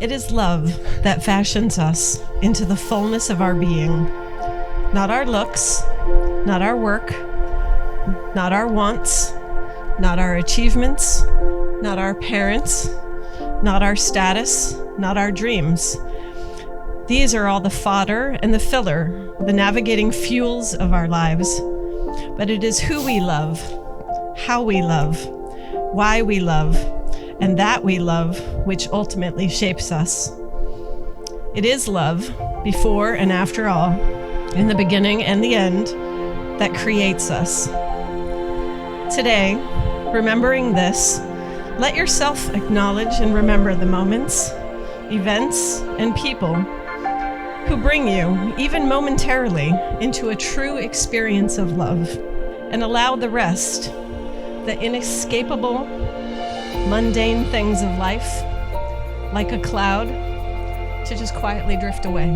It is love that fashions us into the fullness of our being. Not our looks, not our work, not our wants, not our achievements, not our parents, not our status, not our dreams. These are all the fodder and the filler, the navigating fuels of our lives. But it is who we love, how we love, why we love, and that we love, which ultimately shapes us. It is love, before and after all, in the beginning and the end, that creates us. Today, remembering this, let yourself acknowledge and remember the moments, events, and people who bring you, even momentarily, into a true experience of love, and allow the rest, the inescapable, mundane things of life, like a cloud, to just quietly drift away.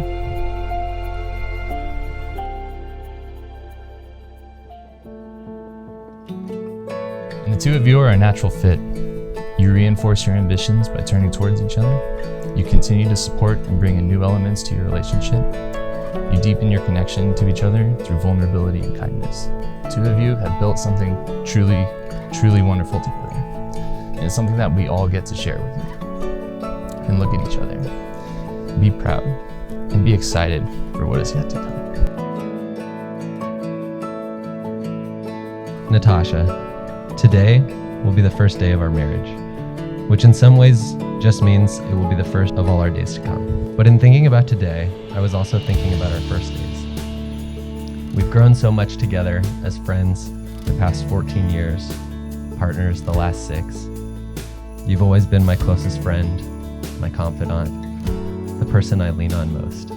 And the two of you are a natural fit. You reinforce your ambitions by turning towards each other. You continue to support and bring in new elements to your relationship. You deepen your connection to each other through vulnerability and kindness. The two of you have built something truly, truly wonderful together. And it's something that we all get to share with you. And look at each other. Be proud and be excited for what is yet to come. Natasha, today will be the first day of our marriage, which in some ways just means it will be the first of all our days to come. But in thinking about today, I was also thinking about our first days. We've grown so much together as friends the past 14 years, partners the last 6. You've always been my closest friend, my confidant, the person I lean on most.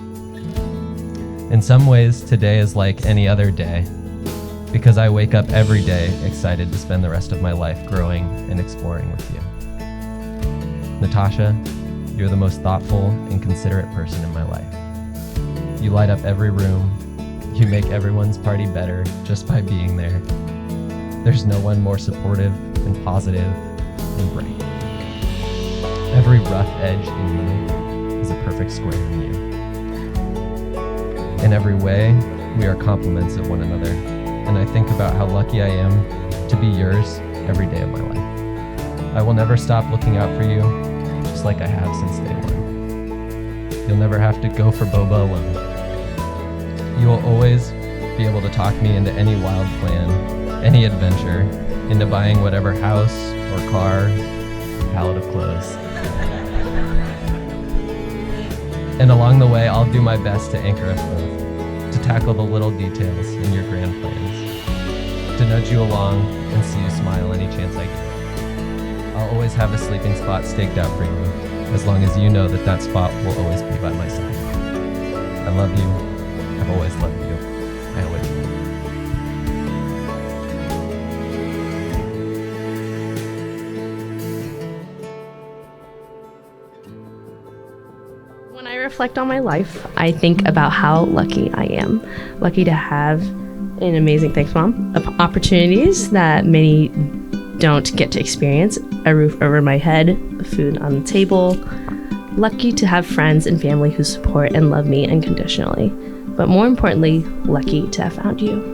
In some ways, today is like any other day, because I wake up every day excited to spend the rest of my life growing and exploring with you. Natasha, you're the most thoughtful and considerate person in my life. You light up every room. You make everyone's party better just by being there. There's no one more supportive and positive and bright. Every rough edge in me is a perfect square in you. In every way, we are complements of one another, and I think about how lucky I am to be yours every day of my life. I will never stop looking out for you, just like I have since day one. You'll never have to go for boba alone. You will always be able to talk me into any wild plan, any adventure, into buying whatever house or car, or pallet of clothes. And along the way, I'll do my best to anchor us both, to tackle the little details in your grand plans, to nudge you along and see you smile any chance I get. I'll always have a sleeping spot staked out for you, as long as you know that that spot will always be by my side. I love you. I've always loved you. I always will. When I reflect on my life, I think about how lucky I am. Lucky to have an amazing, thanks Mom, opportunities that many don't get to experience. A roof over my head, food on the table. Lucky to have friends and family who support and love me unconditionally. But more importantly, lucky to have found you.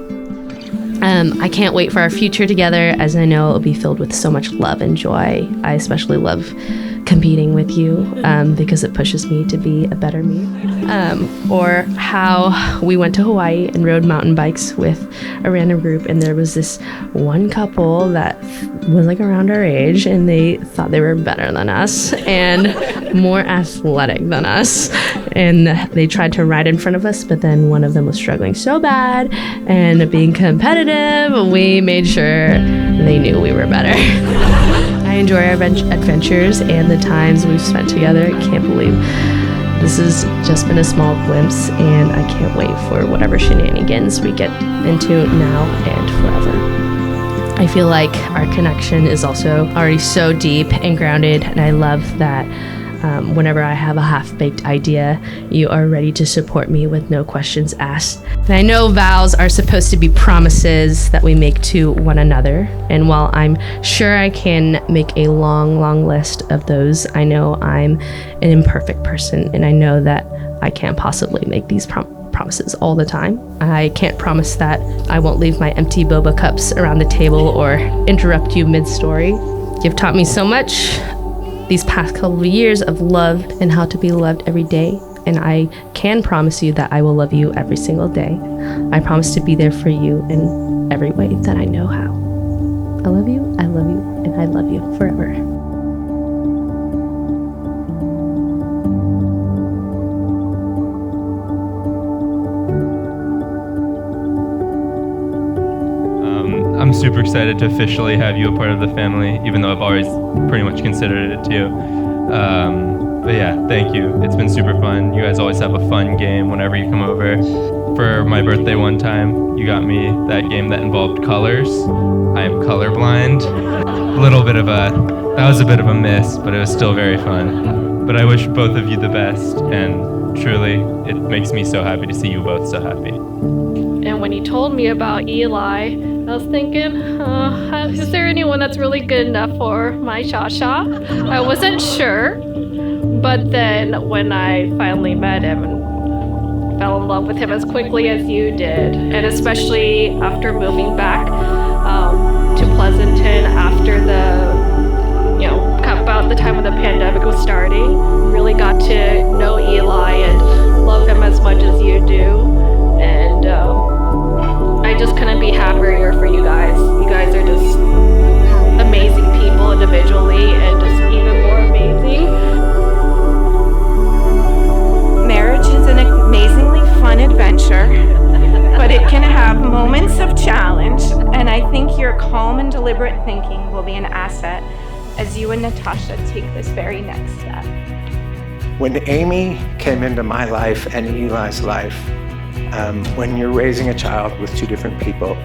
I can't wait for our future together, as I know it'll be filled with so much love and joy. I especially love competing with you because it pushes me to be a better me. Or how we went to Hawaii and rode mountain bikes with a random group, and there was this one couple that was like around our age, and they thought they were better than us and more athletic than us, and they tried to ride in front of us, but then one of them was struggling so bad, and being competitive, we made sure they knew we were better. I enjoy our adventures and the times we've spent together. I can't believe this has just been a small glimpse, and I can't wait for whatever shenanigans we get into now and forever. I feel like our connection is also already so deep and grounded, and I love that Whenever I have a half-baked idea, you are ready to support me with no questions asked. And I know vows are supposed to be promises that we make to one another. And while I'm sure I can make a long, long list of those, I know I'm an imperfect person, and I know that I can't possibly make these promises all the time. I can't promise that I won't leave my empty boba cups around the table or interrupt you mid-story. You've taught me so much these past couple of years of love and how to be loved every day. And I can promise you that I will love you every single day. I promise to be there for you in every way that I know how. I love you, and I love you forever. I'm super excited to officially have you a part of the family, even though I've always pretty much considered it too. But yeah, thank you. It's been super fun. You guys always have a fun game whenever you come over. For my birthday one time, you got me that game that involved colors. I am colorblind. That was a bit of a miss, but it was still very fun. But I wish both of you the best, and truly, it makes me so happy to see you both so happy. And when you told me about Eli, I was thinking, is there anyone that's really good enough for my Shasha? I wasn't sure, but then when I finally met him and fell in love with him as quickly as you did, and especially after moving back to Pleasanton after about the time when the pandemic was starting, really got to know Eli and love him as much as you do. And I just couldn't be happier for you guys. You guys are just amazing people individually and just even more amazing. Marriage is an amazingly fun adventure, but it can have moments of challenge, and I think your calm and deliberate thinking will be an asset as you and Natasha take this very next step. When Amy came into my life and Eli's life, when you're raising a child with two different people,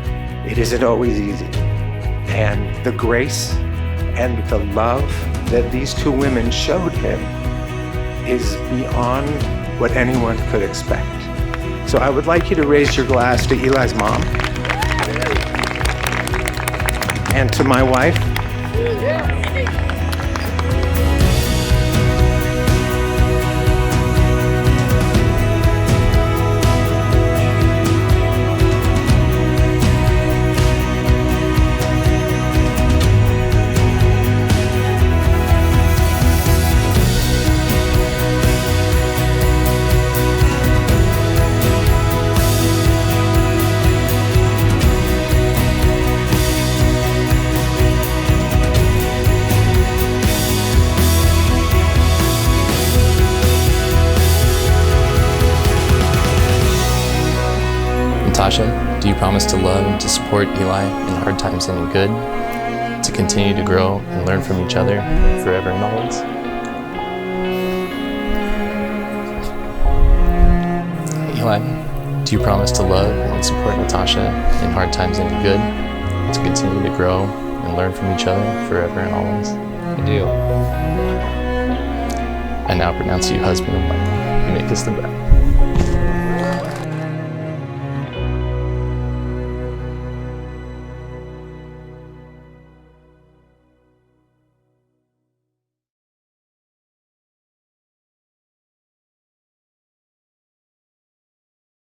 it isn't always easy. And the grace and the love that these two women showed him is beyond what anyone could expect. So I would like you to raise your glass to Eli's mom and to my wife. Natasha, do you promise to love and to support Eli in hard times and in good, to continue to grow and learn from each other forever and always? Eli, do you promise to love and support Natasha in hard times and in good, to continue to grow and learn from each other forever and always? I do. I now pronounce you husband and wife. You make us the best.